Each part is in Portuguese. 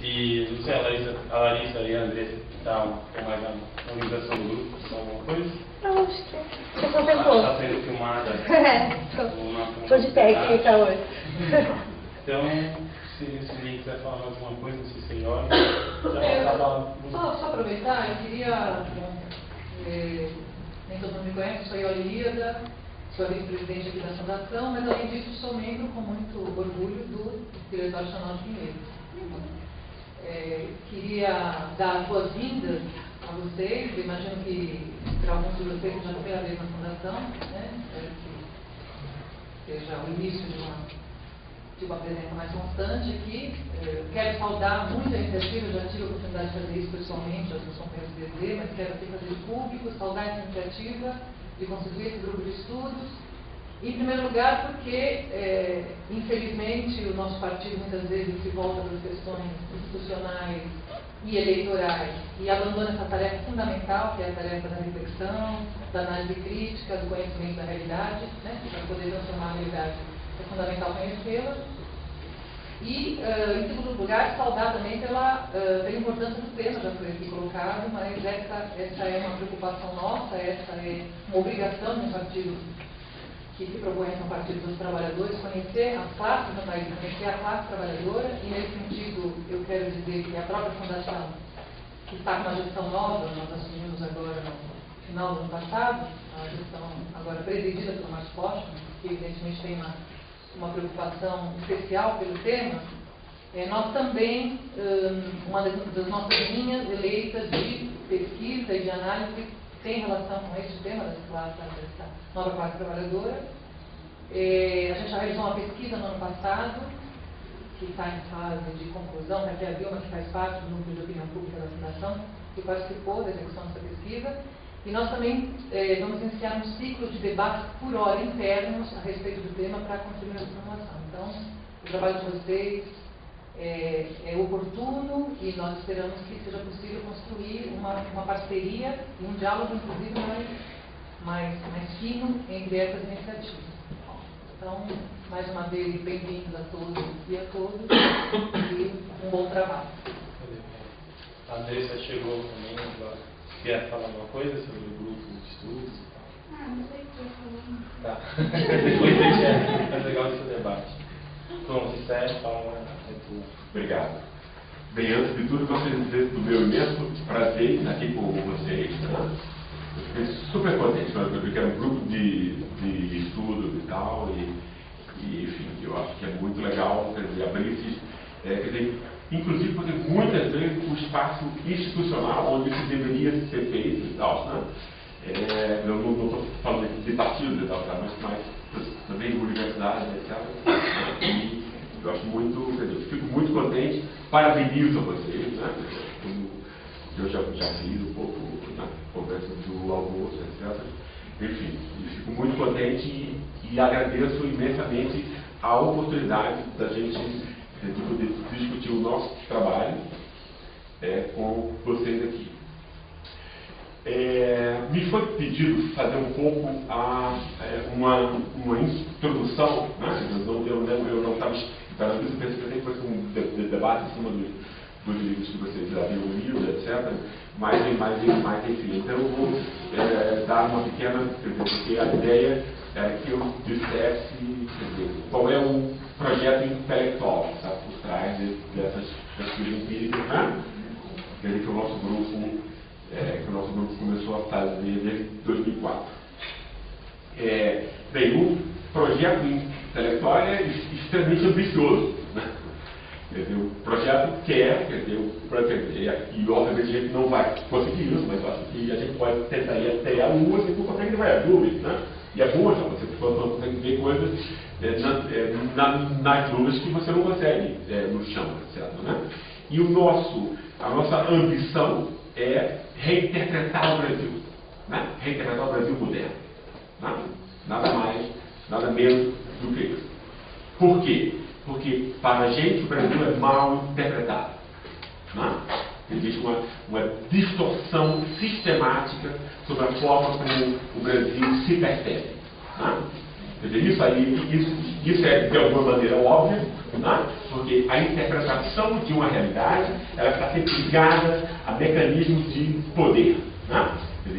E não sei, a Larissa e a Andressa estão mais na organização do grupo, são alguma coisa? Não, acho que você contemplou. Está sendo filmada. Estou de técnica hoje. Então, se ninguém quiser falar mais alguma coisa, se senhora, já Só aproveitar, eu queria, nem todo mundo me conhece, sou Ilíada, sou vice-presidente aqui da Fundação, mas além disso sou membro com muito orgulho do Diretório Nacional de Pinheiros. Queria dar as boas-vindas a vocês, eu imagino que para alguns de vocês já foi a vez na Fundação, né? Espero que seja o início de uma presença mais constante aqui. Quero saudar muito a iniciativa, já tive a oportunidade de fazer isso pessoalmente, já sou companheiros do DD, mas quero aqui fazer de público, saudar essa iniciativa de constituir esse grupo de estudos. Em primeiro lugar, porque, infelizmente, o nosso partido muitas vezes se volta para as questões institucionais e eleitorais e abandona essa tarefa fundamental, que é a tarefa da reflexão, da análise crítica, do conhecimento da realidade, né? Para poder transformar a realidade é fundamental conhecê-la. E, em segundo lugar, saudar também pela importância do tema, já foi aqui colocado, mas essa é uma preocupação nossa, essa é uma obrigação de um partido que se propõe a ser um partido dos trabalhadores, conhecer as classes no país, conhecer a classe trabalhadora, e nesse sentido eu quero dizer que a própria Fundação, que está com uma gestão nova, nós assumimos agora no final do ano passado, a gestão agora presidida pelo Márcio Postman, que evidentemente tem uma preocupação especial pelo tema. Nós também, uma das nossas linhas eleitas de pesquisa e de análise tem relação com este tema dessa nova classe trabalhadora. A gente já realizou uma pesquisa no ano passado, que está em fase de conclusão, né? A Vilma, que faz parte do núcleo de opinião pública da Fundação, que participou da execução dessa pesquisa. E nós também vamos iniciar um ciclo de debates por hora internos a respeito do tema para construir essa informação. Então, o trabalho de vocês é oportuno e nós esperamos que seja possível construir uma parceria e um diálogo, inclusive, mais fino entre essas iniciativas. Então, mais uma vez, bem-vindos a todos e a todos e um bom trabalho. A Andressa chegou também, quer falar alguma coisa sobre o grupo de estudos? Não sei o que eu tô falando. Tá. Depois deixa mais legal esse debate. Pronto, Sérgio, fala. Obrigado. Bem, antes de tudo, gostaria de dizer do meu imenso prazer estar aqui com vocês. Né? Eu fiquei super contente, porque era um grupo de estudo e tal, e enfim, eu acho que é muito legal, quer dizer, abrir inclusive porque muitas vezes o espaço institucional onde isso deveria ser feito e tal, né? Eu não estou falando de partidos e tal, mas também de universidade, etc. E eu acho muito, quer dizer, fico muito contente, parabenizo a vocês, né? Eu já fiz um pouco na conversa do almoço, etc. Enfim, fico muito contente e agradeço imensamente a oportunidade da gente de poder discutir o nosso trabalho com vocês aqui. Me foi pedido fazer um pouco uma introdução, né? Eu não estava esperando isso, pensei que fosse um debate em cima dos livros que vocês já haviam lido, etc. Mas enfim, então eu vou dar uma pequena, porque a ideia era que eu dissesse, qual é o projeto intelectual que está por trás dessas pesquisas empíricas, né? Que o nosso grupo começou a fazer desde 2004. Bem, o projeto intelectual é extremamente ambicioso, né? Quer dizer, o projeto quer, e obviamente a gente não vai conseguir isso, mas eu acho que a gente pode tentar ir até a Lua, se não consegue levar a nuvens, né? E é bom, então, você consegue ver coisas nas nuvens que você não consegue no chão, etc. Né? E a nossa ambição é reinterpretar o Brasil, né? Reinterpretar o Brasil moderno. Né? Nada mais, nada menos do que isso. Por quê? Porque para a gente o Brasil é mal interpretado. Né? Existe uma distorção sistemática sobre a forma como o Brasil se percebe. Né? Quer dizer, isso é de alguma maneira óbvio, né? Porque a interpretação de uma realidade ela está sempre ligada a mecanismos de poder. Né? Quer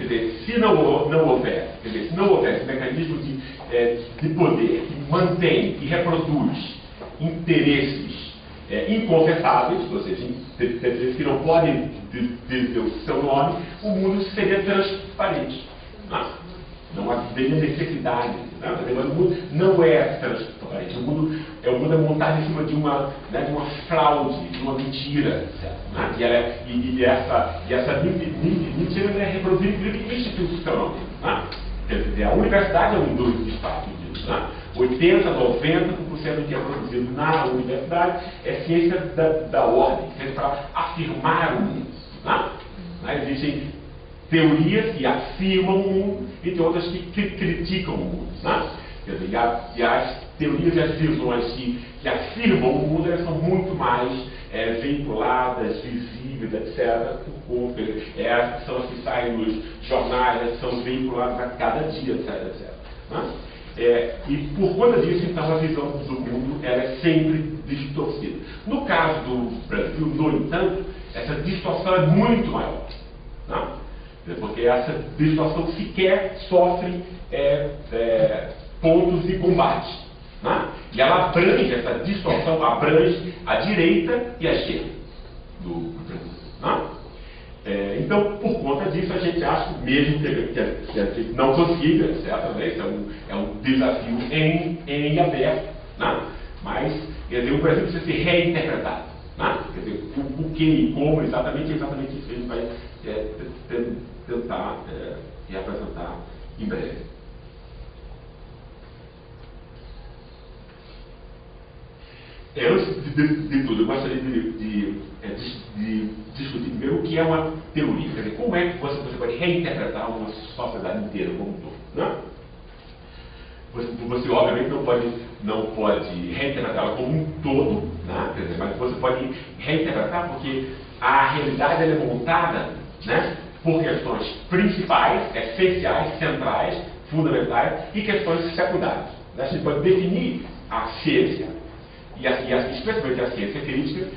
dizer, se não houver esse mecanismo de poder que mantém e reproduz interesses inconfessáveis, ou seja, que não podem dizer o seu nome, o mundo seria transparente. Não haveria necessidade. Mas o mundo não é transparente. O mundo é montado em cima de uma fraude, de uma mentira. Certo? E essa mentira é reproduzida institucionalmente. Quer dizer, a universidade é um dos espaços disso. 80, 90% do que é produzido na universidade é ciência da ordem, ciência para afirmar o mundo. Existem teorias que afirmam o mundo e tem outras que criticam o mundo. Quer dizer, e as teorias e as visões que afirmam o mundo elas são muito mais veiculadas, visíveis, etc. São as que saem nos jornais, são veiculadas a cada dia, etc. E por conta disso, então, a visão do mundo ela é sempre distorcida. No caso do Brasil, no entanto, essa distorção é muito maior. Porque essa distorção sequer sofre pontos de combate. E ela abrange, essa distorção abrange a direita e a esquerda do Brasil. Então, por conta disso, a gente acha, mesmo que a gente não consiga, certo? Isso é um desafio em aberto, mas quer dizer, o Brasil precisa ser reinterpretado. Quer dizer, o que e como, exatamente isso que a gente vai tentar reapresentar em breve. Antes de tudo, eu gostaria de discutir primeiro o que é uma teoria. Quer dizer, como é que você pode reinterpretar uma sociedade inteira como um todo. Você obviamente não pode reinterpretá-la como um todo, quer dizer, mas você pode reinterpretar porque a realidade ela é montada por questões principais, essenciais, centrais, fundamentais e questões secundárias. Você pode definir a ciência, especialmente a ciência crítica,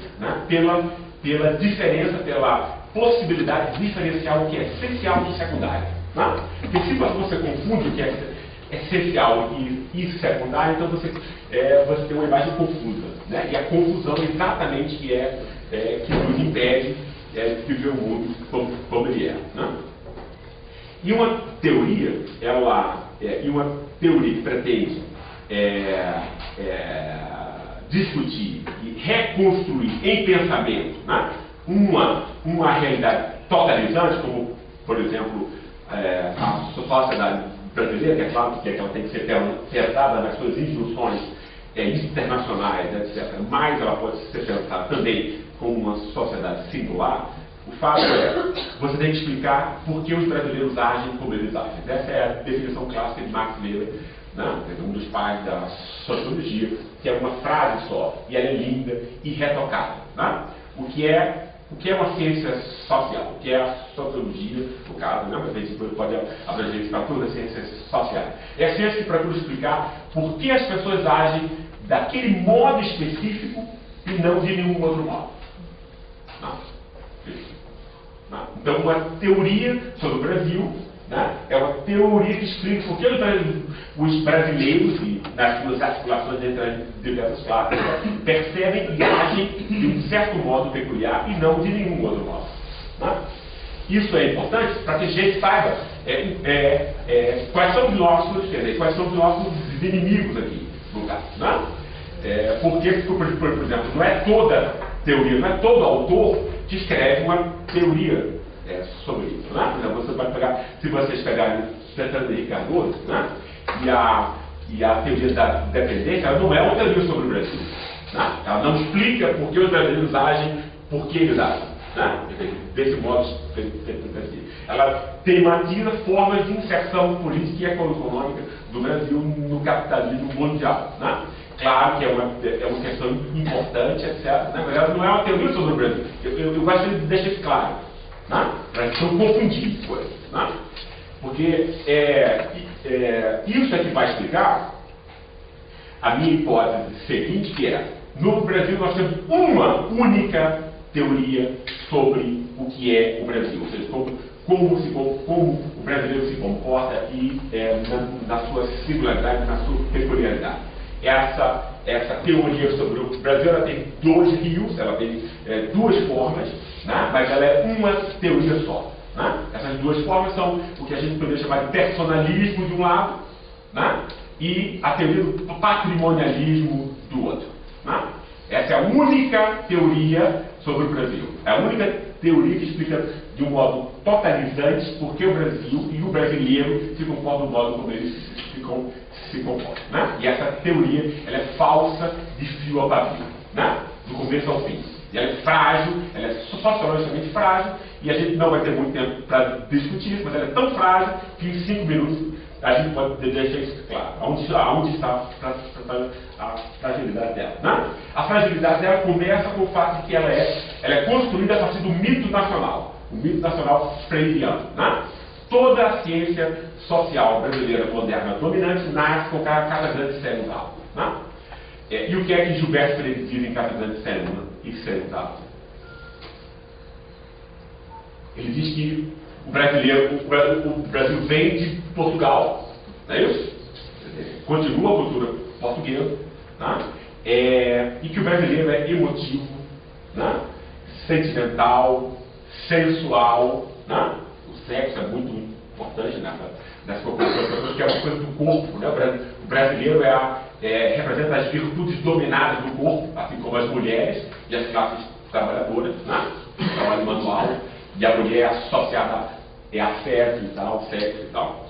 pela diferença, pela possibilidade de diferenciar o que é essencial do secundário. Porque se você confunde o que é essencial e secundário, então você tem uma imagem confusa. E a confusão exatamente que nos impede de ver o mundo como ele é. E uma teoria, que pretende discutir e reconstruir em pensamento uma realidade totalizante, como, por exemplo, a sociedade brasileira, que é claro que ela tem que ser pensada nas suas instruções internacionais, etc., mas ela pode ser pensada também como uma sociedade singular. O fato você tem que explicar por que os brasileiros agem como eles agem. Essa é a definição clássica de Max Weber, um dos pais da sociologia, que é uma frase só, e ela é linda e retocada. O que é uma ciência social? O que é a sociologia, no caso, mas a gente pode abranger isso para todas as ciências sociais. É a ciência que procura explicar por que as pessoas agem daquele modo específico e não de nenhum outro modo. Então, uma teoria sobre o Brasil é uma teoria que explica por que os brasileiros, e nas suas articulações entre as diversas classes, percebem e agem de um certo modo peculiar e não de nenhum outro modo. Isso é importante para que a gente saiba quais são os nossos, quais são os nossos inimigos aqui, no caso. Porque, por exemplo, não é toda teoria, não é todo autor que escreve uma teoria sobre isso. Por exemplo, você vai pegar, se vocês pegarem Fernando Henrique Cardoso, e a teoria da dependência, ela não é uma teoria sobre o Brasil. Ela não explica por que os brasileiros agem, por que eles agem. Desse modo, ela tematiza formas de inserção política e econômica do Brasil no capitalismo mundial. Claro que é uma questão importante, etc. Mas ela não é uma teoria sobre o Brasil. Eu gostaria de deixar isso claro. Para não confundir coisas. Porque isso é que vai explicar a minha hipótese seguinte, que é: no Brasil nós temos uma única teoria sobre o que é o Brasil, ou seja, como o brasileiro se comporta e na sua singularidade, na sua peculiaridade. Essa teoria sobre o Brasil, ela tem dois rios, ela tem duas formas, né? Mas ela é uma teoria só. Né? Essas duas formas são o que a gente poderia chamar de personalismo de um lado, né? E a teoria do patrimonialismo do outro. Né? Essa é a única teoria sobre o Brasil. É a única teoria que explica de um modo totalizante por que o Brasil e o brasileiro se comportam do modo como eles se comportam. Né? E essa teoria ela é falsa de fio a pavio, né? Do começo ao fim. E ela é frágil, ela é sociologicamente frágil, e a gente não vai ter muito tempo para discutir isso, mas ela é tão frágil que em 5 minutos a gente pode deixar isso claro. Onde está a fragilidade dela. Né? A fragilidade dela começa com o fato de que ela é construída a partir do mito nacional, o mito nacional freiriano. Né? Toda a ciência social brasileira moderna dominante nasce com Casa Grande e Célio Galo. Né? E o que é que Gilberto Freire diz em Casa Grande e Célio Galo? Ele diz que o Brasil vem de Portugal, não é isso? Continua a cultura portuguesa, né? E que o brasileiro é emotivo, né? Sentimental, sensual, né? O sexo é muito importante nessa cultura, que é uma coisa do corpo, né? O brasileiro representa as virtudes dominadas do corpo, assim como as mulheres e as classes trabalhadoras, né? O trabalho manual. E a mulher associada a afeto e tal, sexo e tal,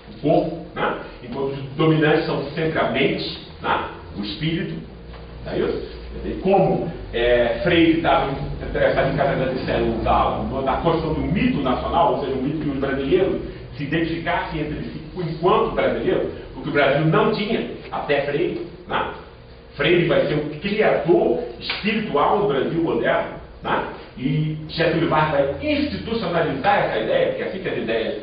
o corpo, né? Enquanto os dominantes são sempre a mente, né? O espírito, não é isso? E como Freire estava interessado em Casa Grande e Célio Galo, na construção de um mito nacional, ou seja, um mito que os brasileiros se identificassem entre si enquanto brasileiro, porque o Brasil não tinha, até Freire, né? Freire vai ser o criador espiritual do Brasil moderno, né? E Getúlio Vargas vai institucionalizar essa ideia, porque assim que as ideias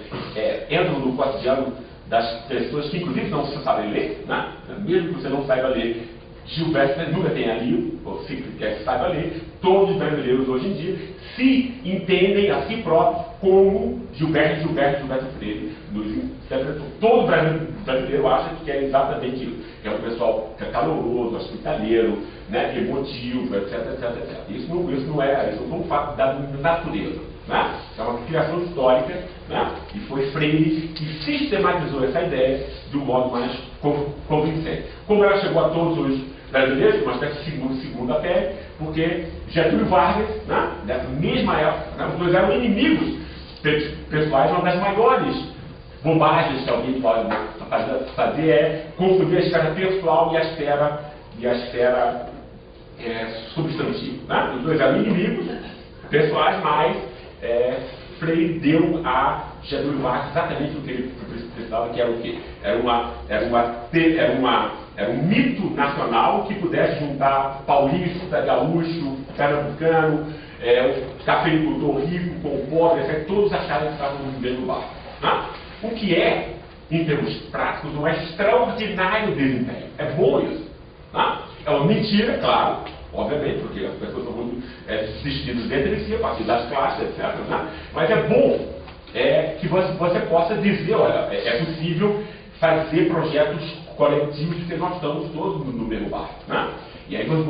entram no cotidiano das pessoas que inclusive não sabem ler, né? Mesmo que você não saiba ler, Gilberto nunca tenha lido, ou se quer que saiba ler, todos os brasileiros hoje em dia se entendem a si próprios como Gilberto Freire. Todo brasileiro acha que é exatamente isso, que é um pessoal que é caloroso, hospitaleiro, né, emotivo, etc. Isso não é um fato da natureza. Né? É uma criação histórica, né? E foi Freire que sistematizou essa ideia de um modo mais convincente. Como ela chegou a todos os brasileiros, uma espécie de segunda pele, porque Getúlio Vargas, né, nessa mesma época, né, os dois eram inimigos pessoais. Uma das maiores bobagens que alguém pode fazer é confundir a esfera pessoal e a esfera substantiva. Né? Os dois eram inimigos pessoais, mas Freire deu a Getúlio Vargas exatamente o que ele precisava, que era o quê? Era um mito nacional que pudesse juntar paulista, gaúcho, pernambucano, cafeicultor rico com o pobre, etc. Todos acharam que estavam no mesmo barco. Né? O que é, em termos práticos, um extraordinário desempenho. É bom isso. Né? É uma mentira, claro, obviamente, porque as pessoas são muito divididas entre si, a partir das classes, etc. Né? Mas é bom que você possa dizer, olha, é possível fazer projetos coletivos porque nós estamos todos no mesmo barco. Né? E aí você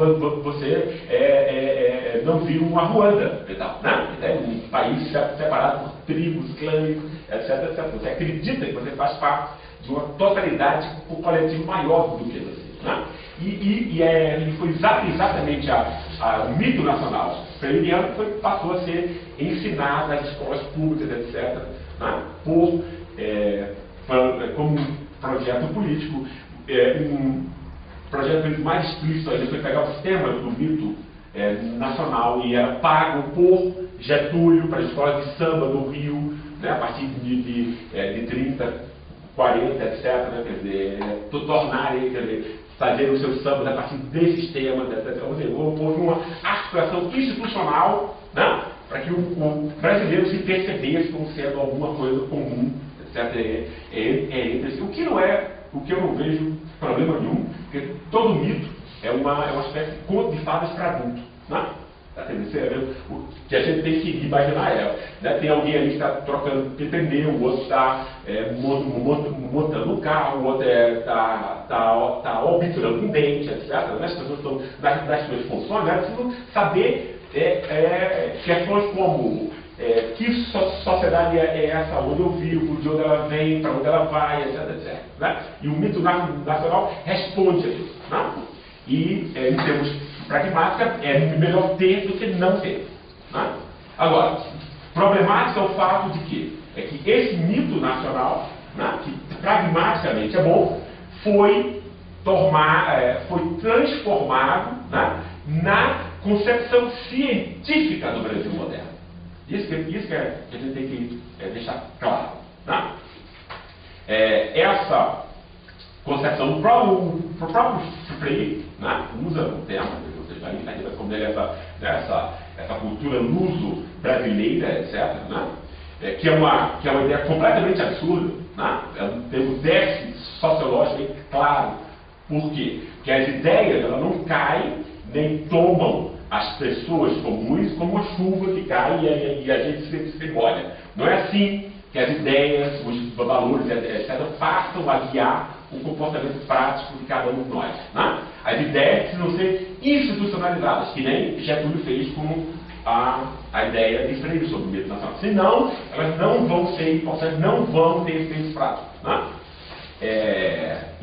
não vira uma Ruanda, né? Um país separado por tribos, clãs, etc. Você acredita que você faz parte de uma totalidade por coletivo maior do que você. Né? E foi exatamente o mito nacional freiriano que passou a ser ensinado nas escolas públicas, etc., né? Como um projeto político. Um projeto político mais explícito ainda foi pegar o sistema do mito nacional e era pago por Getúlio para escolas de samba no Rio, né? A partir de 30, 40, etc., né? Quer dizer, tornarem, fazer os seus sambas a partir desses temas, etc. Ou seja, houve uma articulação institucional, né? Para que o brasileiro se percebesse como sendo alguma coisa comum, etc. etc. O que não é, o que eu não vejo problema nenhum, porque todo mito é uma espécie de conto de fadas para adulto. Né? O que a gente tem que imaginar né? Tem alguém ali que está trocando pneu, o outro está montando um carro, o outro está obturando um dente, etc. Né? As pessoas estão das suas funções, né? Precisam saber questões como que sociedade é essa, onde eu vivo, de onde ela vem, para onde ela vai, etc. Né? E o mito nacional responde a isso. Né? E em termos pragmática, é melhor ter do que não ter. Né? Agora, problemático é o fato de que esse mito nacional, né, que pragmaticamente é bom, foi transformado, né, na concepção científica do Brasil moderno. Isso que a gente tem que deixar claro. Né? Essa concepção, o próprio Freire, né, usa o tema, vai entender como ele essa cultura luso-brasileira, etc., né? Que é uma ideia completamente absurda, né? Tem um déficit sociológico bem claro. Por quê? Porque as ideias elas não caem nem tomam as pessoas comuns como uma chuva que cai e a gente se molha. Não é assim que as ideias, os valores, etc., passam a guiar o comportamento prático de cada um de nós. Né? As ideias precisam ser institucionalizadas, que nem Getúlio fez com a ideia de Freire sobre o mito nacional. Senão, elas não vão ser importantes, não vão ter efeitos práticos. Né?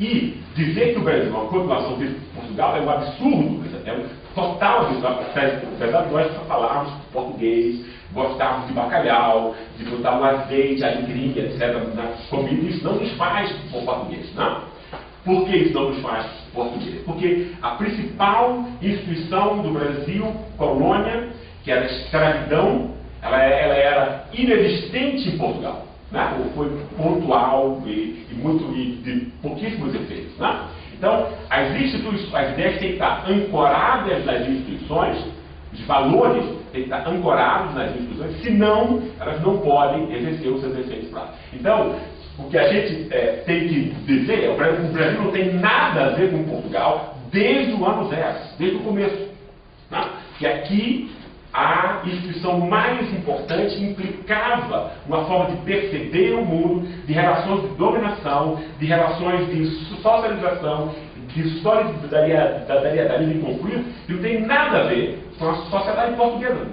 E dizer que o Brasil é uma continuação de Portugal é um absurdo, é um total absurdo. Apesar de nós falarmos português, gostarmos de bacalhau, de botar um azeite, alecrim, etc. na comida, isso não nos faz português. Não? Por que isso não nos faz português? Porque a principal instituição do Brasil, colônia, que era a escravidão, ela era inexistente em Portugal. Né? Ou foi pontual e de pouquíssimos efeitos. Né? Então, as ideias têm que estar ancoradas nas instituições, os valores têm que estar ancorados nas instituições, senão elas não podem exercer os seus efeitos práticos. Então, o que a gente tem que dizer é que o Brasil não tem nada a ver com Portugal desde o ano zero, desde o começo. Né? Que aqui a instituição mais importante implicava uma forma de perceber o mundo, de relações de dominação, de relações de socialização, de solidariedade e conflito, e não tem nada a ver com a sociedade portuguesa.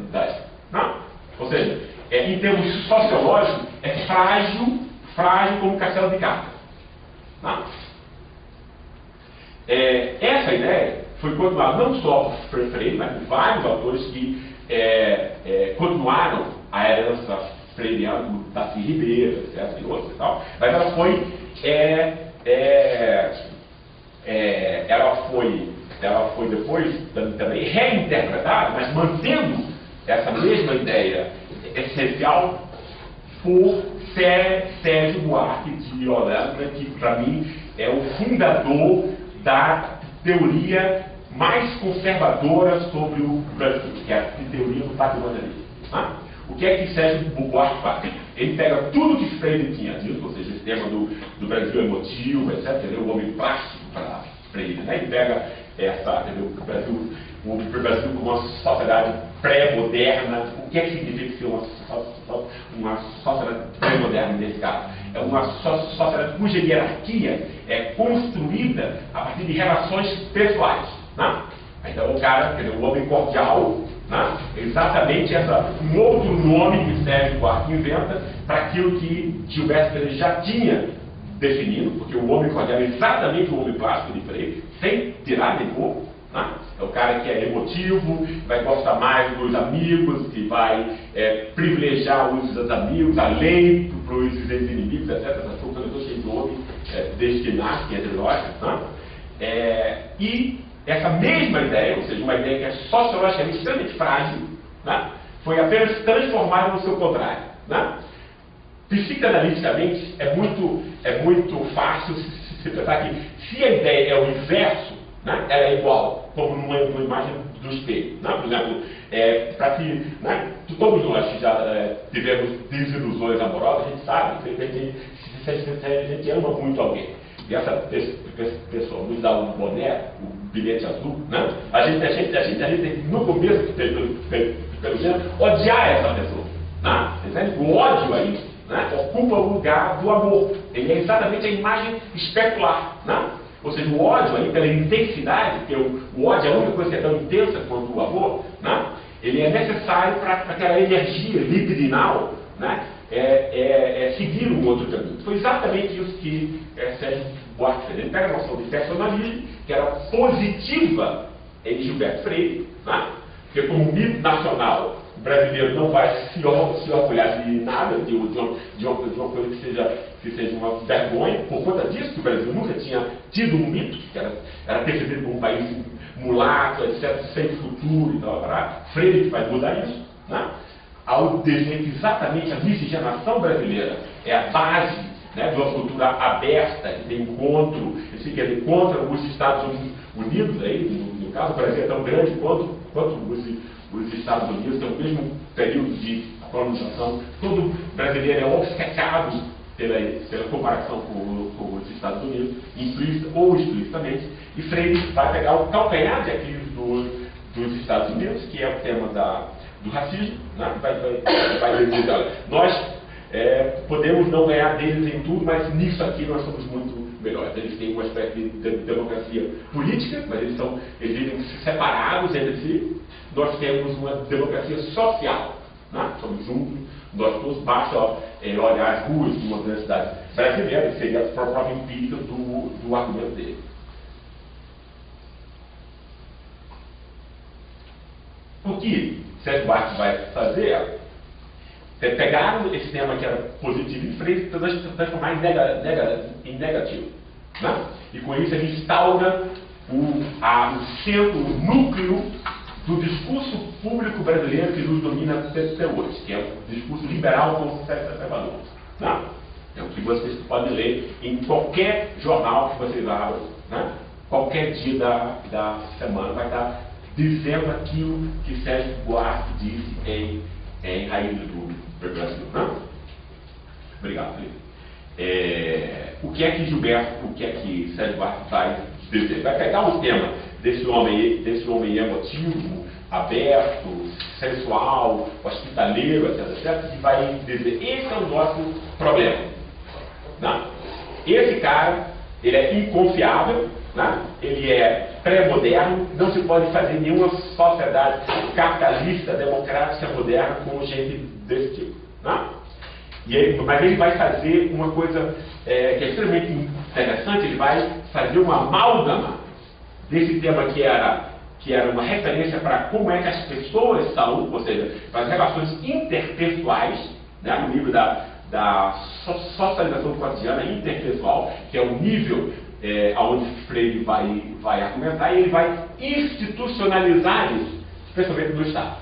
Não? Ou seja, em termos sociológicos, é frágil como castelo de cartas. Essa ideia foi continuada não só por Freire, mas por vários autores que continuaram a herança freiriana, como Darcy Ribeiro, etc., e outros e tal, mas ela foi depois também reinterpretada, mas mantendo essa mesma ideia essencial por Sérgio Buarque de Holanda, que para mim é o fundador da teoria mais conservadora sobre o Brasil, que é a teoria do patrimonialismo. O que é que Sérgio Buarque faz? Ele pega tudo que Freire tinha dito, ou seja, esse tema do Brasil emotivo, etc., o homem plástico para Freire, né? Ele pega o Brasil como uma sociedade pré-moderna. O que é que significa ser uma sociedade pré-moderna nesse caso? É uma sociedade cuja hierarquia é construída a partir de relações pessoais. Né? Então o homem cordial, né? Exatamente um outro nome que Sérgio Buarque inventa para aquilo que Gilberto Freire já tinha definido, porque o homem cordial é exatamente o homem clássico de Freire, sem tirar nem pôr. Né? É o cara que é emotivo, vai gostar mais dos amigos, que vai privilegiar os amigos, a lei para os inimigos, etc. Essas coisas eu estou cheio de nome desde que nasce entre nós. Né? E essa mesma ideia, ou seja, uma ideia que é sociologicamente extremamente frágil, né? Foi apenas transformada no seu contrário. Né? Psicanaliticamente, é muito fácil se pensar que se a ideia é o inverso, né? Ela é igual, como numa imagem do espelho. Né? Por exemplo, para que, né? Todos nós que já tivemos desilusões amorosas, a gente sabe que se a gente ama muito alguém e essa pessoa nos dá um boné, um bilhete azul, né? A gente no começo, pelo menos, odiar essa pessoa. Né? O ódio aí, né, ocupa o lugar do amor. Ele é exatamente a imagem especular. Né? Ou seja, o ódio aí, pela intensidade, porque o ódio é a única coisa que é tão intensa quanto o amor, né? Ele é necessário para aquela energia libidinal, né? Seguir um outro caminho. Foi exatamente isso que Sérgio Buarque fez. Ele pega a noção de personalismo, que era positiva em Gilberto Freire, né? Porque como mito nacional, o brasileiro não vai se orgulhar de nada, de uma coisa que seja uma vergonha. Por conta disso, que o Brasil nunca tinha tido um mito, que era percebido como um país mulato, etc., sem futuro e tal. Freire vai mudar isso, né? Ao dizer que exatamente a miscigenação brasileira é a base, né, de uma cultura aberta, de encontro, contra os Estados Unidos, aí, no caso, o Brasil é tão grande quanto os Estados Unidos, tem o mesmo período de colonização. Todo brasileiro é obcecado pela comparação com os Estados Unidos, implícita ou explicitamente, e Freire vai pegar o calcanhar de Aquiles dos Estados Unidos, que é o tema do racismo, né? Vai dizer, olha, nós podemos não ganhar deles em tudo, mas nisso aqui nós somos muito melhores. Eles têm uma espécie de democracia política, mas eles vivem separados entre si. Nós temos uma democracia social, né? Somos juntos, nós todos, basta olhar as ruas de uma grande cidade brasileira, que seria a própria empírica do argumento dele. O que Sérgio Buarque vai fazer é pegar esse tema que era positivo em Freire e transformar em negativo. Né? E com isso ele instaura o centro, o núcleo do discurso público brasileiro que nos domina até hoje, que é o discurso liberal conservador. Né? É o que vocês podem ler em qualquer jornal que vocês abram, né? Qualquer dia da semana vai estar dizendo aquilo que Sérgio Buarque disse em Raízes do Brasil. Né? Obrigado, Felipe. O que é que Sérgio Buarque vai dizer? Vai pegar o tema desse homem emotivo, aberto, sensual, hospitaleiro, etc., e vai dizer, esse é o nosso problema. Né? Esse cara, ele é inconfiável, né? Ele é pré-moderno, não se pode fazer nenhuma sociedade capitalista, democrática, moderna com gente desse tipo. Né? Mas ele vai fazer uma coisa que é extremamente interessante, ele vai fazer uma amálgama desse tema que era uma referência para como é que as pessoas são, ou seja, para as relações interpessoais, né? No livro da socialização cotidiana interpessoal, que é o nível aonde Freire vai argumentar, e ele vai institucionalizar isso, especialmente no Estado.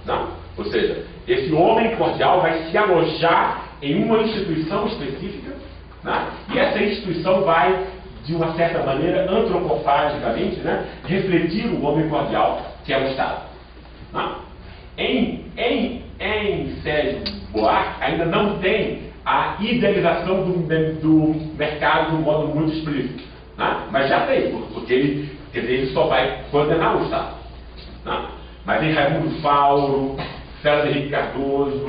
Não? Ou seja, esse homem cordial vai se alojar em uma instituição específica, né? E essa instituição vai, de uma certa maneira, antropofagicamente, né, refletir o homem cordial, que é o Estado. Não? Em Sérgio Buarque ainda não tem a idealização do mercado de um modo muito explícito. Né? Mas já tem, porque ele só vai condenar o Estado. Né? Mas em Raimundo Fauro, César Henrique Cardoso,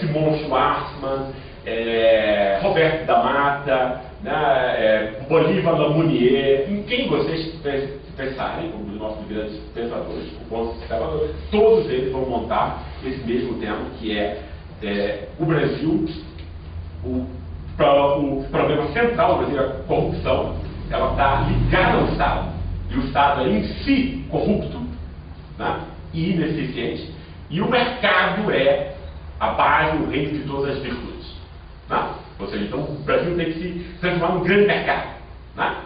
Simão Schwarzman, Roberto da Mata, né? Bolívar Lamounier, em quem vocês pensarem, como os nossos grandes pensadores, conservadores, todos eles vão montar esse mesmo tema, que é o Brasil, o problema central do Brasil é a corrupção. Ela está ligada ao Estado, e o Estado é em si corrupto, né? E ineficiente, e o mercado é a base, o reino de todas as virtudes. Né? Ou seja, então o Brasil tem que se transformar num grande mercado. Né?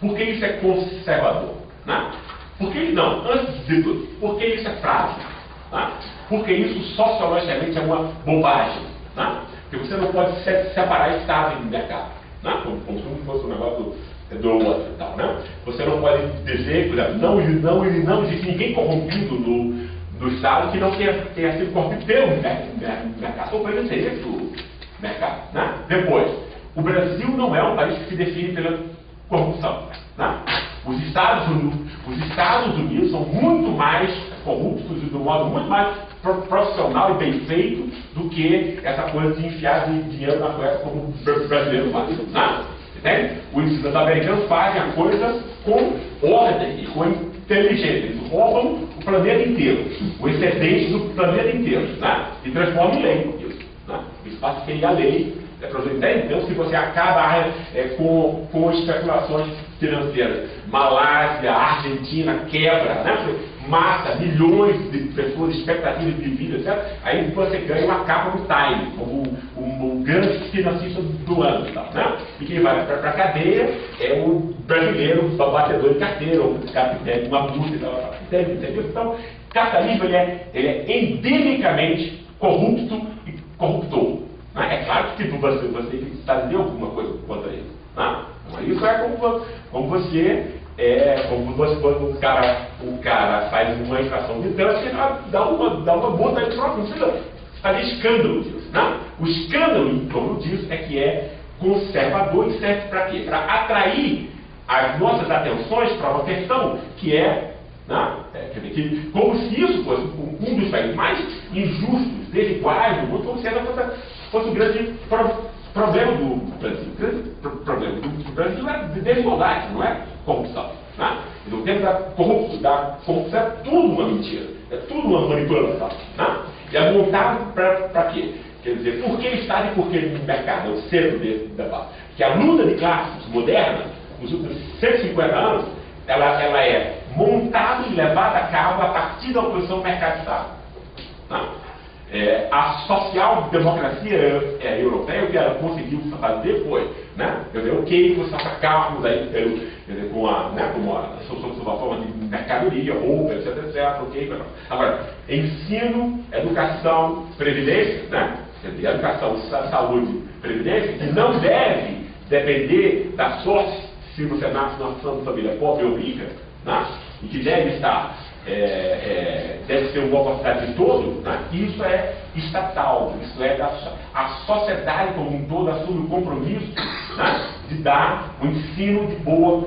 Por que isso é conservador? Né? Por que não? Antes de tudo, por que isso é frágil? Né? Porque isso sociologicamente é uma bobagem. Né? Porque você não pode separar Estado e mercado. Né? Como se não fosse um negócio do outro. Então, né? Você não pode dizer, por exemplo, não existe ninguém corrompido no Estado que não tenha sido corrompido pelo mercado, ou pelo interesse do mercado. Né? Depois, o Brasil não é um país que se define pela corrupção. Né? Os Estados Unidos são muito mais corruptos e de um modo muito mais profissional e bem feito do que essa coisa de enfiar dinheiro na cueca como o brasileiro faz. Né? Entende? Os americanos fazem a coisa com ordem e com inteligência. Eles roubam o planeta inteiro, o excedente do planeta inteiro, né? E transformam em lei isso. Né? Isso faz que a lei é para você entender. Então, se você acaba com especulações financeiras, Malásia, Argentina quebra, né? Você mata milhões de pessoas, expectativas de vida, etc. Aí você ganha uma capa no Time, como o grande financista do ano. Né? E quem vai para a cadeia é o brasileiro batedor de carteira, ou capitão, uma multa e tal. Entendeu? Então, o capitalismo ele é endemicamente corrupto e corruptor. Né? É claro que você tem que fazer alguma coisa contra isso. Né? Então, isso é como você. Quando o cara faz uma infração de trânsito, ele dá uma multa aí próprio, não precisa fazer escândalo disso. Né? O escândalo em torno disso é que é conservador e serve para quê? Para atrair as nossas atenções para uma questão que é, né? Como se isso fosse um dos países mais injustos, desiguais do mundo, como se essa fosse o grande problema do Brasil. O grande problema do Brasil é desigualdade, não é corrupção. Né? E no tempo da corrupção é tudo uma mentira, é tudo uma manipulação. Né? E é montado para quê? Quer dizer, por que Estado e por que mercado? É o centro desse debate. Que a luta de classes moderna, nos últimos 150 anos, ela é montada e levada a cabo a partir da oposição mercado-Estado. Né? A social-democracia europeia, o que ela conseguiu fazer foi, né, ok, você atacarmos aí com uma forma de mercadoria, roupa, etc, ok. Agora, ensino, educação, previdência, né, educação, saúde, previdência, que não deve depender da sorte se você nasce numa família pobre ou rica, né, e que deve estar deve ser uma oportunidade de todos, né? Isso é estatal, isso é a sociedade como um todo assume o compromisso, né, de dar um ensino de boa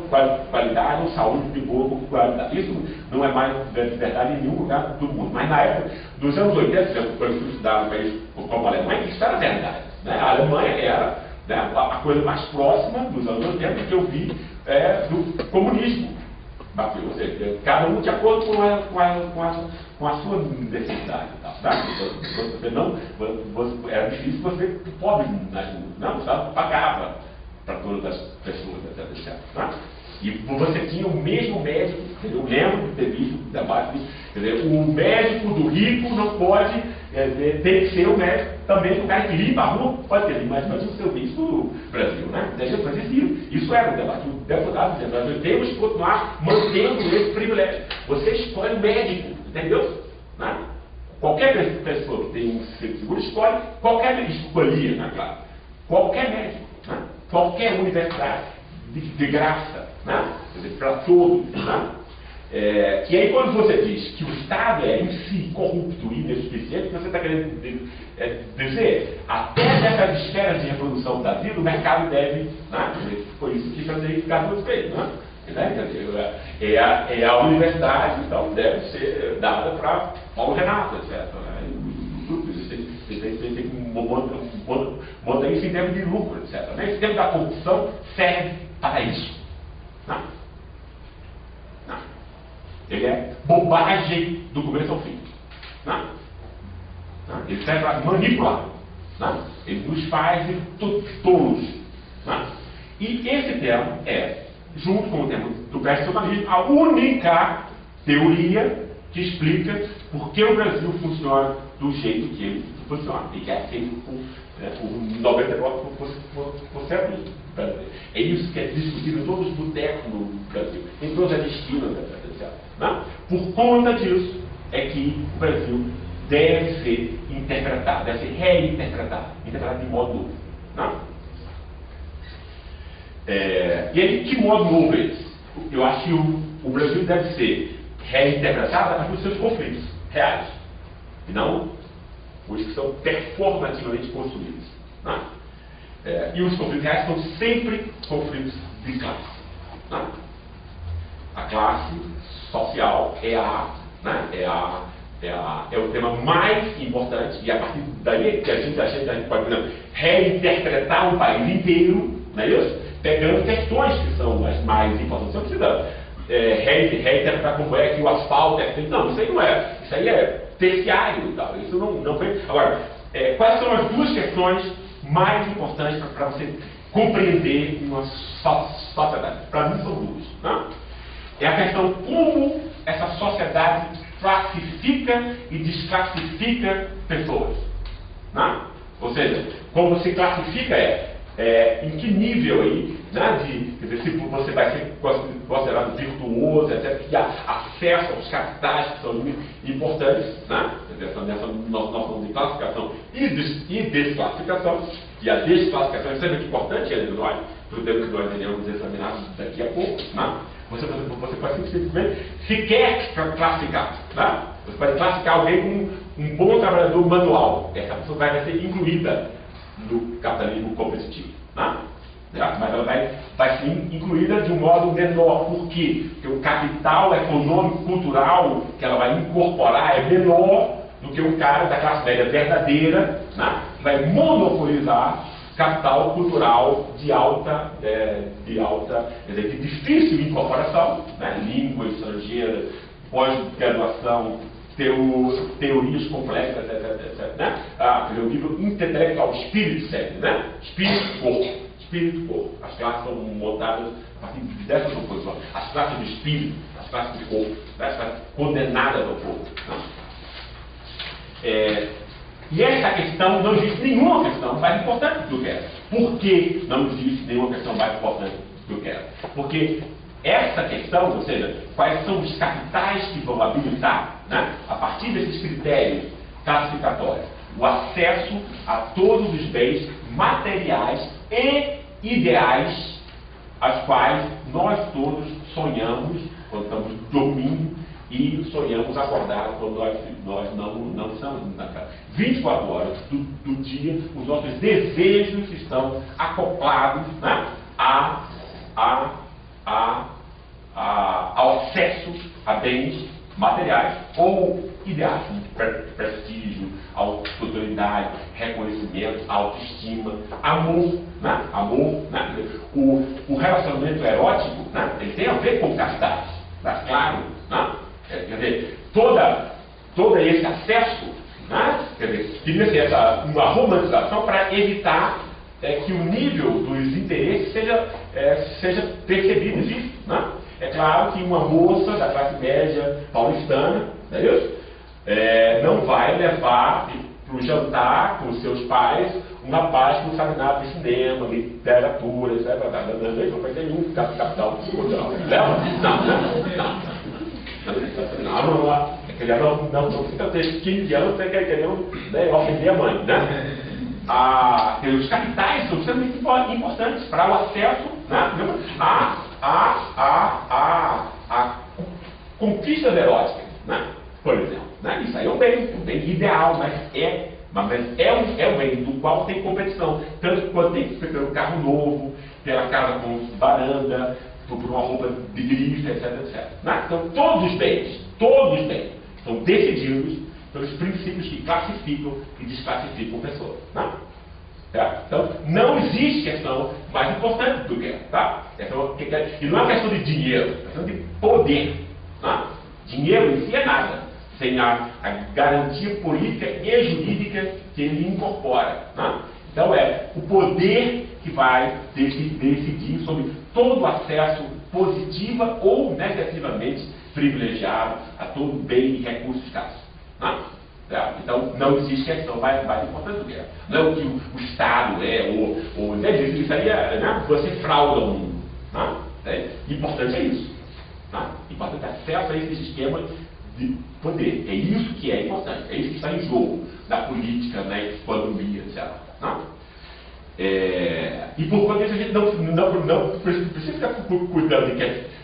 qualidade, uma saúde de boa qualidade. Isso não é mais verdade em nenhum lugar do mundo. Mas na época dos anos 80, quando eu estudava um país como a Alemanha, isso era verdade. Né? A Alemanha era, né, a coisa mais próxima dos anos 80 que eu vi do comunismo. Ou seja, cada um de acordo com a sua necessidade. Tá? Era difícil você pobre nas ruas, não, você pagava para todas as pessoas, etc. Tá? E você tinha o mesmo médico, eu lembro de ter visto o debate, o médico do rico não pode ter que ser o médico também, o cara que limpa a rua pode ter, mas o seu isso no Brasil, né? Isso era o debate. O deputado dizendo, nós temos que continuar mantendo esse privilégio. Você escolhe o médico, entendeu? Né? Qualquer pessoa que tem um seguro escolhe, escolhia, né, claro, qualquer médico, né? Qualquer universidade, de graça, né? Quer dizer, para todos, né? E aí quando você diz que o Estado é em si corrupto e ineficiente, você está querendo dizer, até nessas esferas de reprodução da vida, o mercado deve, né? Foi isso que Frederico Cardoso fez, né? A universidade, então, deve ser dada para Paulo Renato, etc. Tem que montar isso em termos de lucro, etc. Esse termo da corrupção serve para isso. Não. Ele é bobagem do começo ao fim. Não. Ele serve para manipular. Não. Ele nos faz tolos. Não. E esse termo é, junto com o termo do personalismo, a única teoria que explica por que o Brasil funciona do jeito que ele funciona. E que é aceito por 99% dos brasileiros. É isso que é discutido em todos os botecos no Brasil, em todas as esquinas, etc. Não? Por conta disso é que o Brasil deve ser interpretado, deve ser reinterpretado, interpretado de modo novo. Não? E aí, que modo novo é esse? Eu acho que o Brasil deve ser reinterpretado a partir dos seus conflitos reais, e não os que são performativamente construídos. Né? E os conflitos reais são sempre conflitos de classe. Né? A classe social é o tema mais importante, e a partir daí que a gente pode, por exemplo, reinterpretar um país inteiro, não é isso? Pegando questões que são as mais importantes. Você não precisa reinterpretar como é que o asfalto é feito. Não, isso aí não é. Isso aí é terciário e tal. Isso não foi. Agora, quais são as duas questões mais importantes para você compreender uma sociedade? Para mim são duas. Né? É a questão como essa sociedade classifica e desclassifica pessoas. Né? Ou seja, como você classifica em que nível aí, né, quer dizer, se você vai ser considerado virtuoso, etc., que há acesso aos capitais que são importantes, né, nessa noção de classificação e desclassificação. E a desclassificação é extremamente importante, nós, para o tempo que nós iremos examinar daqui a pouco. Né? Você pode simplesmente sequer classificar. Né? Você pode classificar alguém como um bom trabalhador manual. Essa pessoa vai ser incluída no capitalismo competitivo. Né? Mas ela vai ser incluída de um modo menor. Por quê? Porque o capital econômico, cultural que ela vai incorporar é menor do que um cara da classe média verdadeira, né? Que vai monopolizar capital cultural de difícil incorporação, né? Língua estrangeira, pós-graduação, teorias complexas, etc. Né? O nível intelectual, espírito sempre, né? Espírito-corpo. Espírito-corpo. As classes são montadas a partir dessas oposições. As classes do espírito, as classes do corpo, né? As classes condenadas ao corpo. Né? E essa questão, não existe nenhuma questão mais importante do que essa. Por que não existe nenhuma questão mais importante do que essa? Porque essa questão, ou seja, quais são os capitais que vão habilitar, né, a partir desses critérios classificatórios, o acesso a todos os bens materiais e ideais, as quais nós todos sonhamos quando estamos dormindo e sonhamos acordar quando nós não estamos. 24 horas do dia, os nossos desejos estão acoplados, né, ao acesso a bens materiais ou ideais, prestígio, autoridade, reconhecimento, autoestima, amor, né? O relacionamento erótico, né? Ele tem a ver com capitais, tá claro, né? Quer dizer, todo esse acesso, né? Quer dizer, devia ser uma romantização para evitar que o nível dos interesses seja percebido e visto, né? É claro que uma moça da classe média paulistana, não é isso? Não vai levar para o jantar com os seus pais um rapaz que não sabe nada de cinema, literatura, etc. Não vai ter nenhum capital cultural. Leva? Não fica ter 15 anos sem querer ofender a mãe, né? Os capitais são extremamente importantes para o acesso, né, a conquistas eróticas, né? Por exemplo, né? Isso aí é um bem ideal, mas é um bem do qual tem competição, tanto quanto tem que pelo carro novo, pela casa com varanda, por uma roupa de grife, etc. Né? Então todos os bens são decididos pelos princípios que classificam e desclassificam pessoas. Né? Tá? Então, não existe questão mais importante do que essa. Tá? E não é questão de dinheiro, é questão de poder. Tá? Dinheiro em si é nada, sem a garantia política e jurídica que ele incorpora. Tá? Então, é o poder que vai decidir sobre todo o acesso positiva ou negativamente privilegiado a todo bem e recurso escasso. Tá? Então, não existe questão mais importante do que essa. Não é o que o Estado ou isso aí você frauda o mundo. Tá? Importante é isso. Tá? Importante é acesso a esse sistema de poder. É isso que é importante. É isso que está em jogo na política, na economia, etc. Tá? E por conta disso a gente não precisa ficar cuidando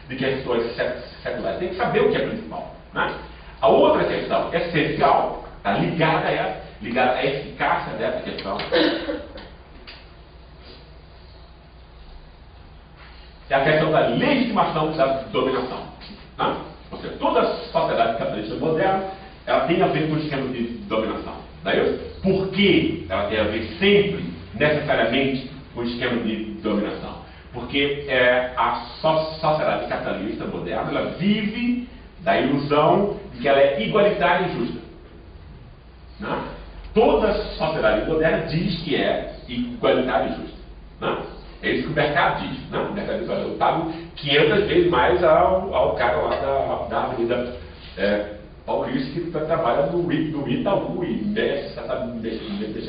de questões seculares, tem que saber o que é principal. Né? A outra questão essencial está ligada à eficácia dessa questão. É a questão da legitimação da dominação. Né? Ou seja, toda a sociedade capitalista moderna ela tem a ver com o esquema de dominação. Daí, por que ela tem a ver sempre, necessariamente, com o esquema de dominação? Porque a sociedade capitalista moderna ela vive da ilusão de que ela é igualitária e justa. Né? Toda sociedade moderna diz que é igualitária e justa. Né? É isso que o mercado diz. Né? O mercado diz, olha, eu pago 500 vezes mais ao cara lá da Avenida Paulista que trabalha no Itaú e mexe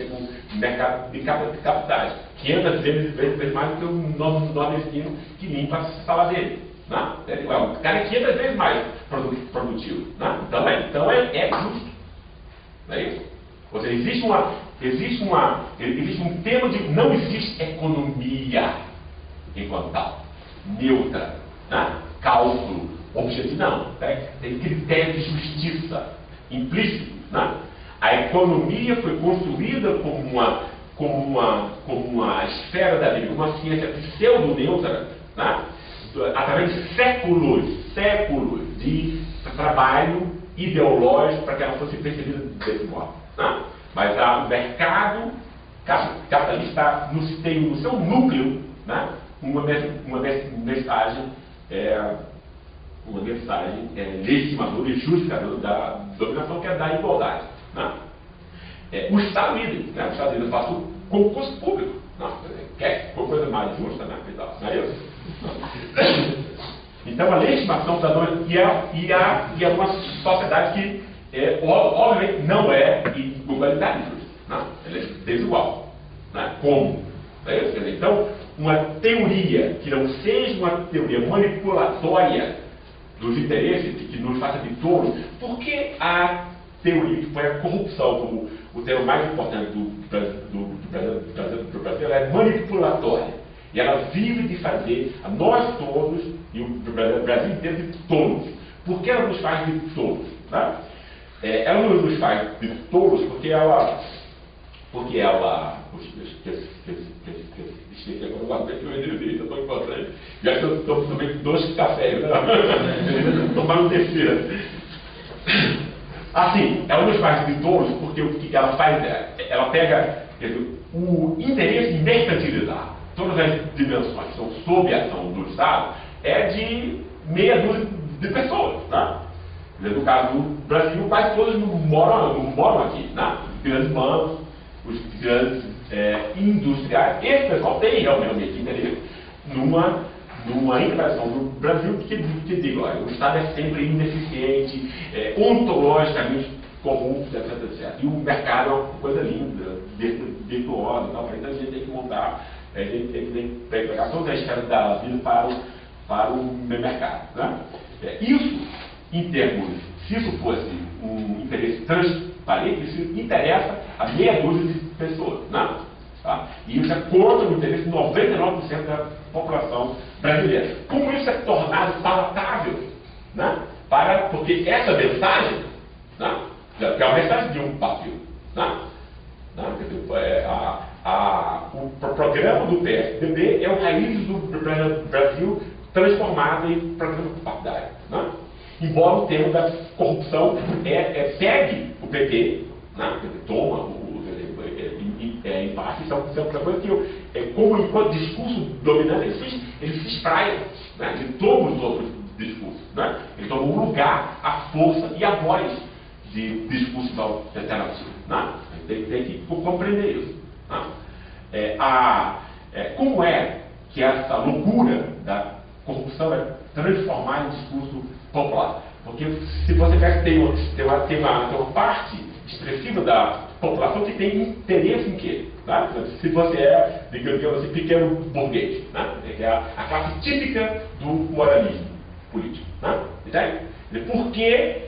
com o mercado de capitais. 500 vezes mais do que o nordestino que limpa a sala dele. Né? O cara é 500 vezes mais produtivo. Né? Então é justo. Não é isso? Ou seja, existe um tema de não existe economia enquanto tal, neutra, né? Cálculo, objetivo, não. Tem critério de justiça implícito. Né? A economia foi construída como uma esfera da vida, uma ciência pseudo-neutra, né? Através de séculos de trabalho ideológico para que ela fosse percebida desse modo. Né? Mas o mercado capitalista tem no seu núcleo, né? uma mensagem legitimadora e justificadora da dominação, que é da igualdade. Né? O Estado líder, né? O Estado líder faz o concurso público. Não, quer coisa mais justa, né? Não é isso? Então a legitimação da dominação e é uma sociedade que obviamente não é igualitária e justa. Não, ela é desigual. Né? Como? Não é isso? Então, uma teoria que não seja uma teoria manipulatória dos interesses, que nos faça de tolos, por que a teoria que foi a corrupção como o termo mais importante do Brasil, ela é manipulatória? E ela vive de fazer a nós todos, e o Brasil inteiro, de tolos. Por que ela nos faz de tolos? Né? Ela nos faz de tolos porque ela esqueci agora, eu guardei que eu entendi, eu estou encontrando. Já que eu estou tomando 2 cafés, né? Tomando terceira. Assim, ela nos faz de tolos porque o que ela faz ela pega o interesse de mercantilizar todas as dimensões que estão sob a ação do Estado de meia dúzia de pessoas. Tá? No caso do Brasil, quase todos não moram aqui. Né? Os grandes bancos, os grandes industriais, esse pessoal tem realmente interesse numa integração do Brasil que diga, olha, o Estado é sempre ineficiente, ontologicamente corrupto, etc. E o mercado é uma coisa linda, virtuosa, então a gente tem que montar, tem que pegar toda a esfera da vida para o mercado. Né? Isso, em termos, se isso fosse um interesse transparente, isso interessa a meia dúzia de pessoas. Né? Tá? E isso é contra o interesse de 99% da população brasileira. Como isso é tornado palatável? Né? Porque essa mensagem, né? Que é uma mensagem de um partido. Né? O programa do PSDB é o raiz do Brasil transformado em programa partidário. Né? Embora o termo da corrupção pegue o PT, né? Toma em parte, isso é uma coisa que, como enquanto discurso dominante, ele se espraia, né? De todos os outros discursos. Né? Ele toma um lugar, a força e a voz de discurso alternativo. Né? Tem que compreender isso. Né? Como é que essa loucura da corrupção é transformada em discurso popular? Porque se você tem uma parte expressiva da população que tem interesse em quê? Tá? Se você é, digamos assim, pequeno burguês, né? É a classe típica do moralismo político. Né? Entende? Por que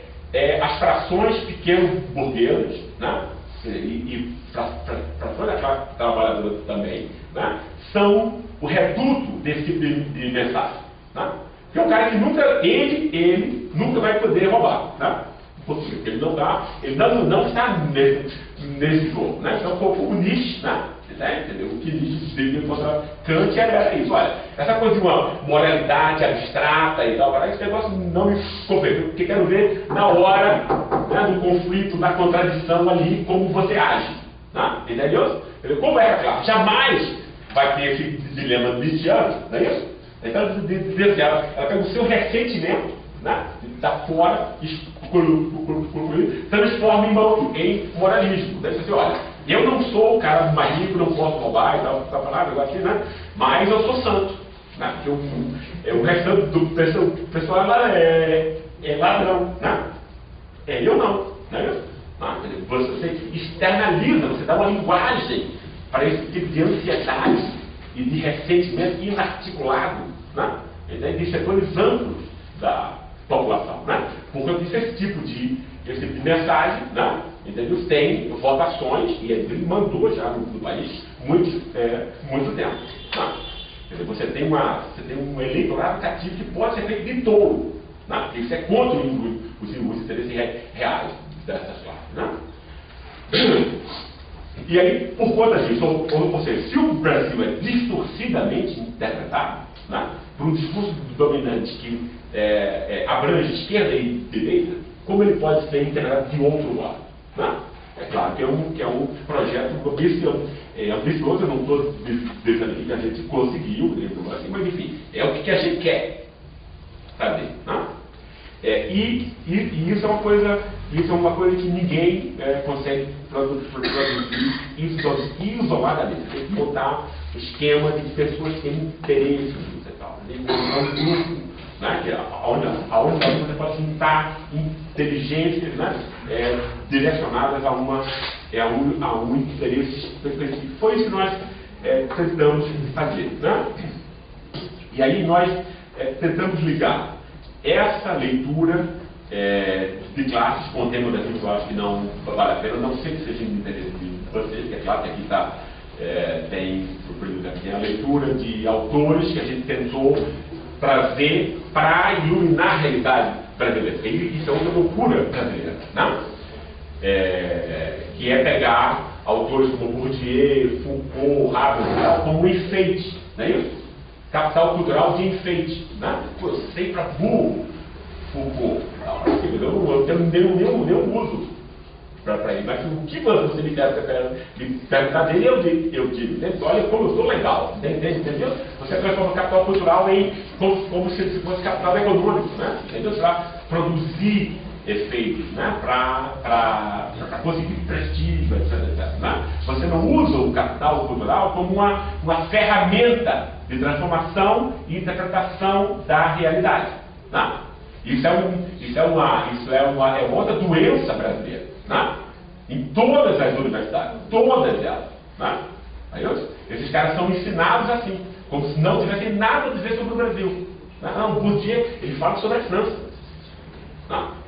as frações pequeno burguesas, né? e para toda a classe trabalhadora também, né, são o reduto desse tipo de mensagem. Né? Porque o cara que nunca, ele nunca vai poder roubar. Né? Porque ele não está nesse jogo. Né? Então, como Nietzsche, né? Entendeu? O que Nietzsche escreveu contra Kant era isso. Olha, essa coisa de uma moralidade abstrata e tal, esse negócio não me convence, porque quero ver na hora, né, do conflito, da contradição ali, como você age. Né? Entendeu? Como é a classe? Jamais vai ter esse dilema nietzschiano, não é isso? Então, ela pega o seu ressentimento, né, da fora, transforma em moralismo. Daí você olha, eu não sou o cara mais rico, não posso roubar e tal, tá falando aqui, né? Mas eu sou santo. Né? O restante do pessoal lá é ladrão. Né? Eu não. Né? Você externaliza, você dá uma linguagem para esse tipo de ansiedade e de ressentimento inarticulado, né? De setores amplos da população. Né? Porque esse tipo de mensagem, né? Entendeu? Tem votações, e ele mandou já no país muito tempo. Né? Você tem um eleitorado cativo que pode ser feito de tolo, né? Porque isso é contra os interesses reais dessas classes. Né? E aí, por conta disso, ou seja, se o Brasil é distorcidamente interpretado, né, por um discurso dominante que abrange esquerda e direita, como ele pode ser interpretado de outro modo? Né? É claro que é um projeto ambicioso, eu não estou dizendo aqui que a gente conseguiu, assim, mas enfim, é o que a gente quer fazer. Né? E isso é uma coisa que ninguém consegue produzir isoladamente. Tem que montar um esquema de pessoas que têm interesses e tal. Tem que montar um grupo, né, onde você pode juntar inteligências, né, direcionadas a um interesse específico. Foi isso que nós tentamos fazer. Né? E aí nós tentamos ligar essa leitura de classes com o tema da gente, eu acho que não vale a pena, não sei se seja de interesse de vocês, que é claro que aqui está, tem a leitura de autores que a gente tentou trazer para iluminar a realidade brasileira. Isso é uma loucura brasileira, né? Que é pegar autores como Bourdieu, Foucault, Habermas, como um enfeite, não é isso? Capital cultural de enfeite, né? Pô, eu sei para burro Foucault, eu não tenho nenhum uso para ele, mas o que você me perguntar dele, eu digo, olha como eu sou legal, entendeu? Você transforma o capital cultural como se fosse capital econômico, né? Entendeu? Para produzir efeitos, né? Para conseguir prestígio, etc. Né? Você não usa o capital cultural como uma ferramenta de transformação e interpretação da realidade. Né? Isso é uma outra doença brasileira. Né? Em todas as universidades, todas elas. Né? Esses caras são ensinados assim, como se não tivessem nada a dizer sobre o Brasil. Não, Bourdieu, ele fala sobre a França. Não.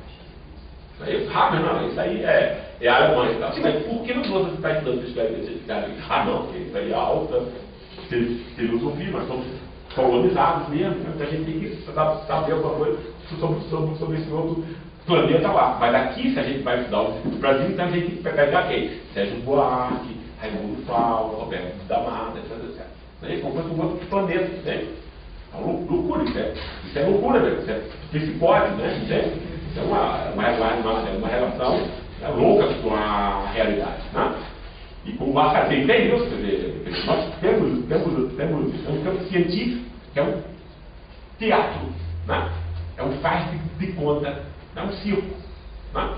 Não, isso aí é alemão e tal. Sim, mas por que não você está estudando esse cara? Não, porque isso aí é alta filosofia, nós somos colonizados mesmo, né? A gente tem que saber alguma coisa sobre esse outro planeta lá. Mas aqui, se a gente vai estudar o Brasil, então a gente tem que pegar quem? Sérgio Buarque, Raimundo Faul, Roberto da Mata, etc. Né? Como fosse um outro planeta, entende? É uma loucura, isso é loucura mesmo, isso é psicose, né? Entende? Isso é uma relação louca com a realidade. Né? E como o Marx entende isso, quer dizer, nós temos um campo científico, que é um teatro, né? É um faz de conta, é um circo. Né?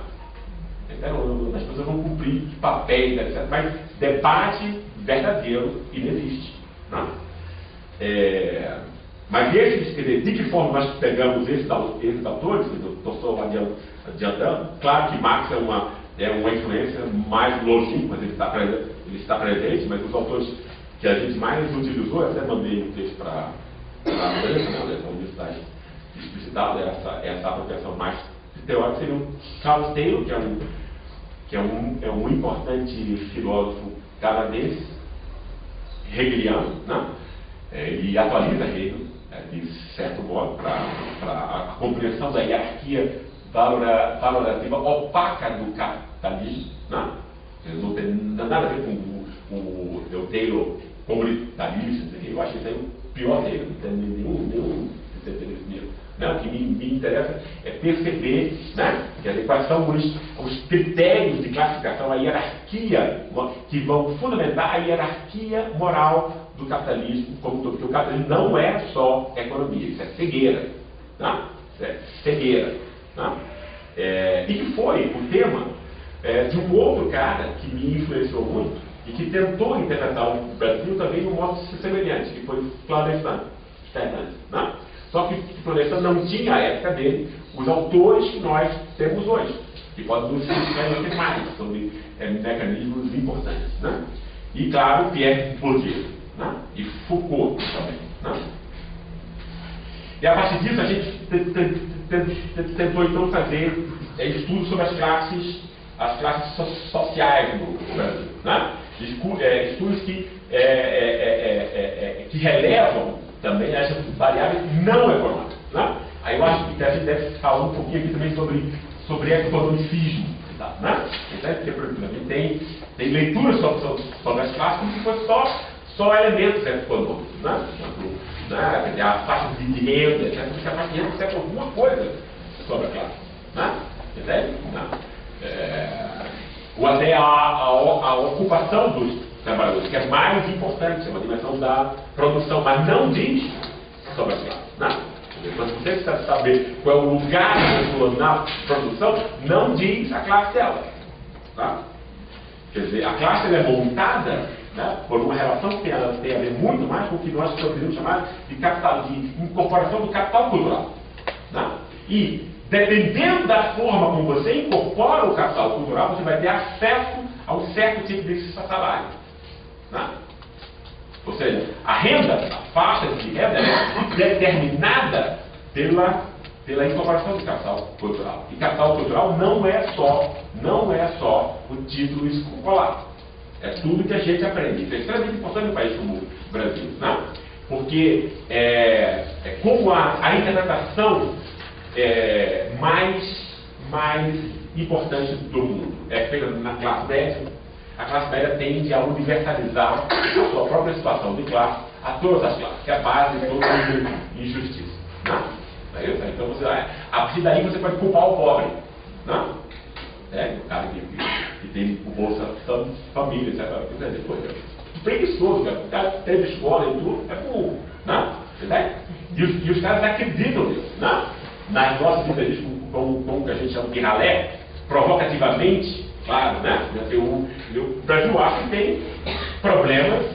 Então, as pessoas vão cumprir papéis, etc. Mas debate verdadeiro inexiste. Né? Mas esses, quer dizer, de que forma nós pegamos esses autores, estou só adiantando, claro que Marx é uma influência mais longínqua, ele está presente, mas os autores que a gente mais utilizou, eu até mandei um texto para a universidade explicitado essa apropriação mais teórica, seria o Charles Taylor, que é que é um importante filósofo canadense, hegeliano, né? E atualiza Hegel, de certo modo, para a compreensão da hierarquia valorativa opaca do capitalismo, né? Não tem nada a ver com o Taylor comunitarista. Eu acho que isso aí é o pior dele, não tem nenhum não, o que me interessa é perceber, né, quer dizer, quais são os critérios de classificação, a hierarquia, que vão fundamentar a hierarquia moral do capitalismo, porque o capitalismo não é só economia, isso é cegueira. Né? Isso é cegueira. Né? E que foi o tema de um outro cara que me influenciou muito e que tentou interpretar o Brasil também de um modo semelhante, que foi Florestan. Né? Só que Florestan não tinha a época dele os autores que nós temos hoje, que podem nos esclarecer mais sobre mecanismos importantes. Né? E, claro, Pierre Bourdieu, né? E Foucault também. Né? E a partir disso a gente tentou então fazer estudos sobre as classes sociais no Brasil. Né? Estudos que relevam também essas variáveis não econômicas. Né? Aí eu acho que a gente deve falar um pouquinho aqui também sobre economicismo. Né? Então, porque, por exemplo, a gente tem leituras sobre as classes como se fosse só elementos econômicos. Né? Quer dizer, a faixa de renda, etc. Porque a faixa de renda serve alguma coisa sobre a classe. Né? Entende? Ou até a ocupação dos trabalhadores, que é mais importante, é uma dimensão da produção, mas não diz sobre as classes. Né? Mas você precisa saber qual é o lugar da pessoa na produção, não diz a classe dela. Tá? Quer dizer, a classe ela é montada, né, por uma relação que tem a ver muito mais com o que nós podemos chamar de capital, de incorporação do capital cultural. Né? E, dependendo da forma como você incorpora o capital cultural, você vai ter acesso a um certo tipo de salário. Né? Ou seja, a renda, a faixa de renda é determinada pela incorporação do capital cultural. E capital cultural não é só o título escolar. É tudo que a gente aprende. Isso é extremamente importante no país como o Brasil. Né? Porque como a interpretação mais importante do mundo é feita na classe média, a classe média tende a universalizar a sua própria situação de classe a todas as classes, que é a base de toda injustiça. Né? Então, a partir daí você pode culpar o pobre. Né? O cara que tem o Bolsa Família, etc. Depois, preguiçoso, o cara que teve escola e tudo, é burro. Né? E os caras acreditam nisso. Né? Nas nossas entrevistas com o que a gente chama de ralé, provocativamente, claro, né? O Brasil acha que tem problemas.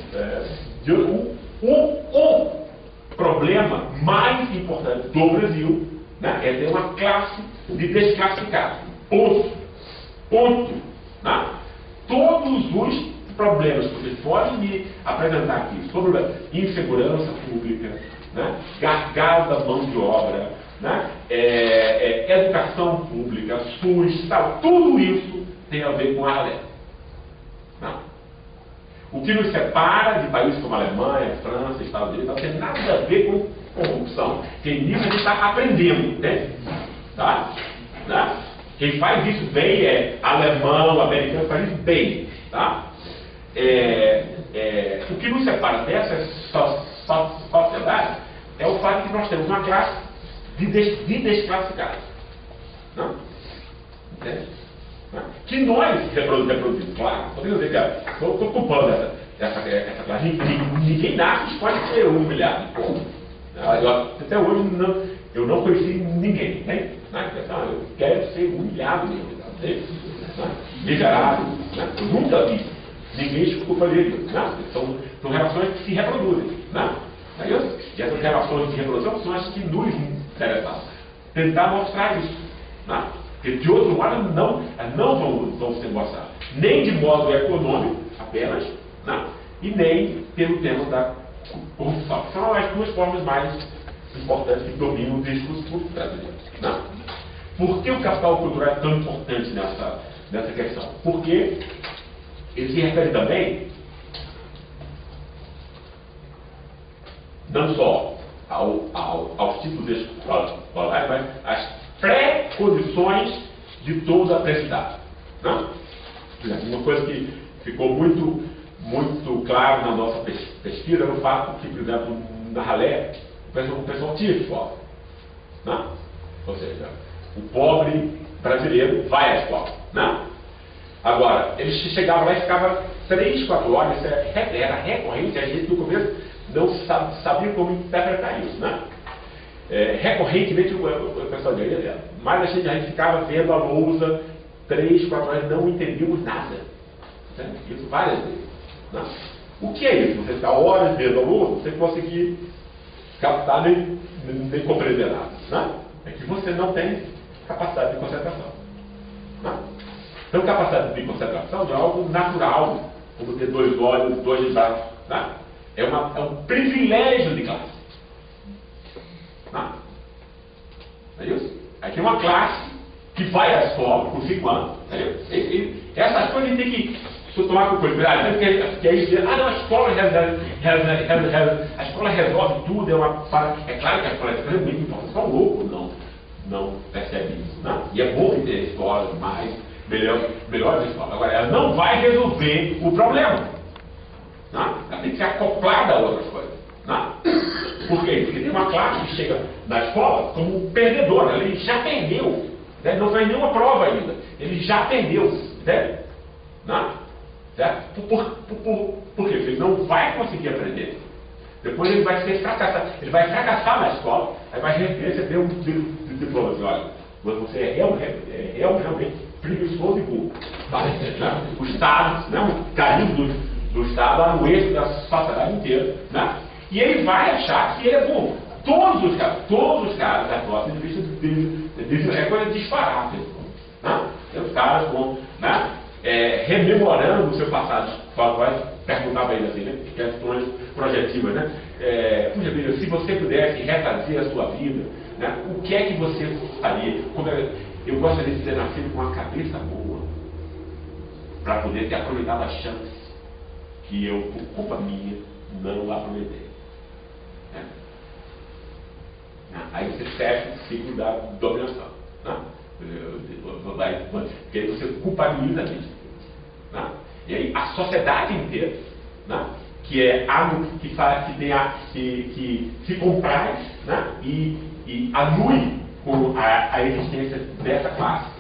O problema mais importante do Brasil, né, é ter uma classe de desclassificados. Ponto. Né? Todos os problemas que vocês podem me apresentar aqui sobre a insegurança pública, né, gargalo da mão de obra, né, educação pública, SUS, tal, tudo isso tem a ver com a ralé. Né? O que nos separa de países como a Alemanha, França, Estados Unidos, não tem nada a ver com corrupção. Quem nisso a gente está aprendendo, né? Tá? Né? Quem faz isso bem é alemão, americano, faz isso bem. Tá? O que nos separa dessa sociedade é o fato de que nós temos uma classe de desclassificados. Não? Entende? Que nós reproduzimos, claro. Estou culpando essa classe. Ninguém nasce pode ser humilhado. Até hoje eu não conheci ninguém. Né? Eu quero ser humilhado mesmo. Miserável. Né? Eu nunca vi ninguém escuta isso. Né? São relações que se reproduzem. Né? E essas relações de reprodução são as que nos interessam. Tentar mostrar isso. Né? Porque de outro modo não vão ser mostradas. Nem de modo econômico apenas, né? E nem pelo tema da corrupção. São as duas formas mais importantes que dominam o discurso brasileiro. Né? Por que o capital cultural é tão importante nessa questão. Porque ele se refere também não só aos tipos escolares, mas às pré-condições de toda a aprendizagem. Né? Uma coisa que ficou muito claro na nossa pesquisa era o fato que, por exemplo, na ralé, o pessoal tinha escola. Né? Ou seja, o pobre brasileiro vai à escola. Né? Agora, eles chegavam lá e ficavam 3, 4 horas, isso era recorrente, a gente no começo não sabia como interpretar isso. Né? Recorrentemente o pessoal dizia, mas a gente ficava vendo a lousa 3, 4 horas, não entendíamos nada. Né? Isso várias vezes. Né? O que é isso? Você ficar horas vendo a lousa, você conseguir captar nem compreender nada. Né? É que você não tem capacidade de concentração. Né? Então, capacidade de concentração é algo natural, como ter 2 olhos, 2 braços. Né? É um privilégio de classe. Né? É isso? Aí tem uma classe que vai à escola com 5 anos. Essas coisas a gente tem que tomar com cuidado. Porque aí dizer, não, a escola resolve tudo. É claro que a escola é muito importante. Só um louco não percebe isso. Né? E é bom ter escolas melhores escolas. Agora, ela não vai resolver o problema. Né? Ela tem que ser acoplada a outras coisas. Né? Por quê? Porque tem uma classe que chega na escola como perdedora. Ele já perdeu. Né? Não fez nenhuma prova ainda. Ele já perdeu. Né? Certo? Por quê? Porque ele não vai conseguir aprender. Depois ele vai ser fracassado. Ele vai fracassar na escola, aí vai receber um diploma assim, olha, você é realmente preguiçoso e burro. Né? O Estado, né? O carinho do Estado lá no eixo da sociedade inteira. Né? E ele vai achar que ele é burro. Todos os caras da nossa entrevista é coisa disparada. Né? Tem os caras vão, né? Rememorando o seu passado, vai perguntar para ele assim, né? Questões projetivas, né? Puxa vida, se você pudesse refazer a sua vida, né? O que é que você faria? Eu gostaria de ter nascido com uma cabeça boa, para poder ter aproveitado a chance que eu, por culpa minha, não aproveitei. Né? Aí você fecha o ciclo da dominação. Né? Porque aí você culpabiliza isso. Né? E aí a sociedade inteira, né? que se compraz, né? e anule com a existência dessa classe